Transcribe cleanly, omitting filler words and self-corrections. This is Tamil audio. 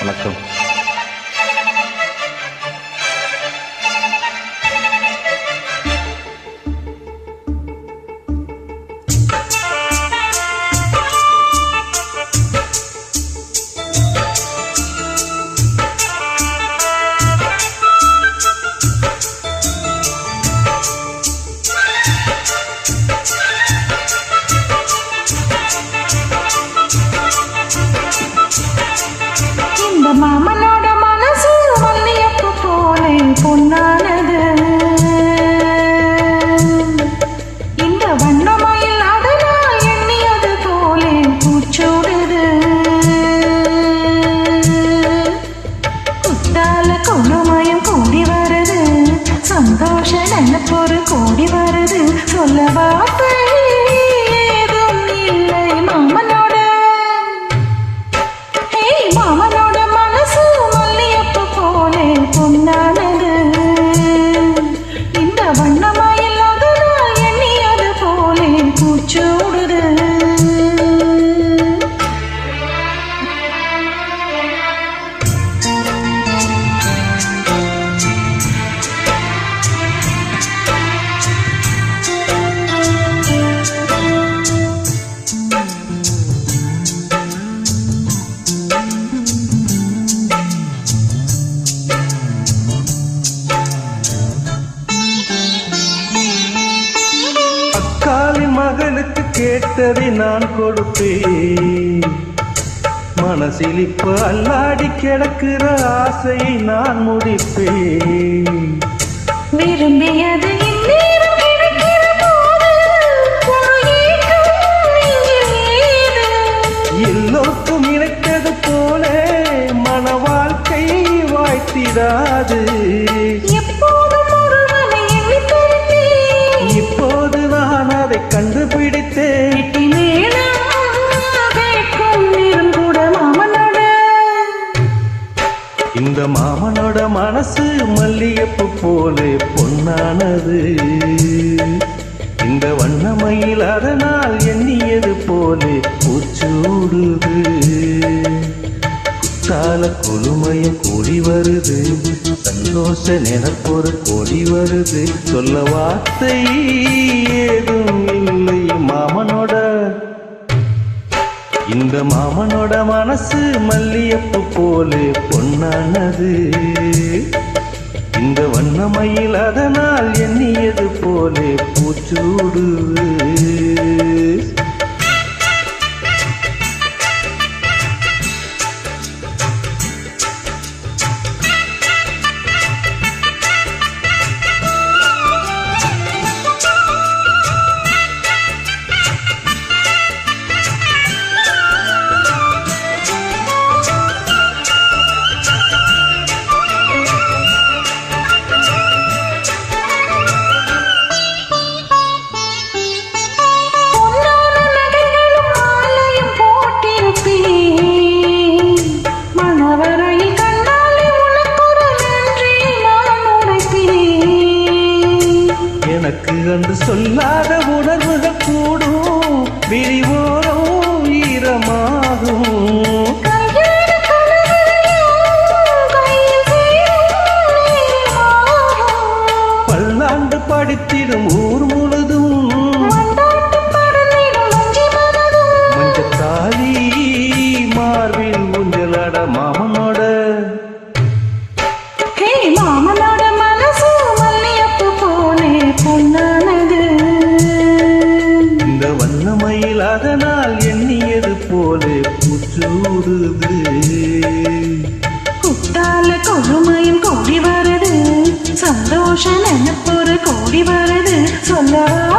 வணக்கம். மாமனோட மனசு மல்லியப்பு போலே பொன்னானது. இந்த வண்ணமயில் அதனால் எண்ணியது போலே பூச்சோடுது. குத்தால கொள்ளுமயம் கூடி வருது, சந்தோஷ நினைப்பொரு கூடி வருது. சொல்ல வார்த்தை ஏதும் இல்லை மாமனோட. மாமனோட மனசு மல்லியப்பு போலே பொன்னானது. இந்த வண்ணமயில் அதனால் எண்ணியது போலே பூச்சோடுது. மகளுக்கு கேட்டதை நான் கொடுப்பேன். மனசில் இப்ப அல்லாடி கிடக்கிற ஆசையை நான் முடிப்பேன். விரும்பியது இந்நேரம் கிடைக்கிற போது எல்லோருக்கும் நினைத்தது போல மன வாழ்க்கை வாய்த்திடாது. இப்போது நான் அதை கண்டுபிடித்தேன். இந்த மாமனோட மனசு மல்லியப்பு போலே பொன்னானது. இந்த வண்ணமயில் அதனால் எண்ணியது போலே பூச்சூடுது. குத்தால கொழுமையும் கூடி வருது, சந்தோஷ நினைப்பொரு கூடி வருது. சொல்ல வார்த்தை ஏதும் இல்லை மாமனோட. இந்த மாமனோட மனசு மல்லியப்பு போலே பொன்னானது. இந்த வண்ணமயில் அதனால் எண்ணியது போலே பூச்சூடுது. எனக்கு அன்று சொல்லாத உணர்வுகள் கூடும், விரிவோரம் ஈரமாகும். பல்லாண்டு படித்திடும் ஊர் முழுதும் மஞ்சத்தாலி மார்பில் ஊஞ்சலாட மாமனோட. மாமனோட மனசு மல்லியப்பு போலே பொன்னானது. இந்த வண்ணமயில் அதனால் எண்ணியது போலே பூச்சூடுது. குத்தால கொழுமையும் கூடி வருது, சந்தோஷ நினைப்பொரு கூடி வருது. சொல்லவா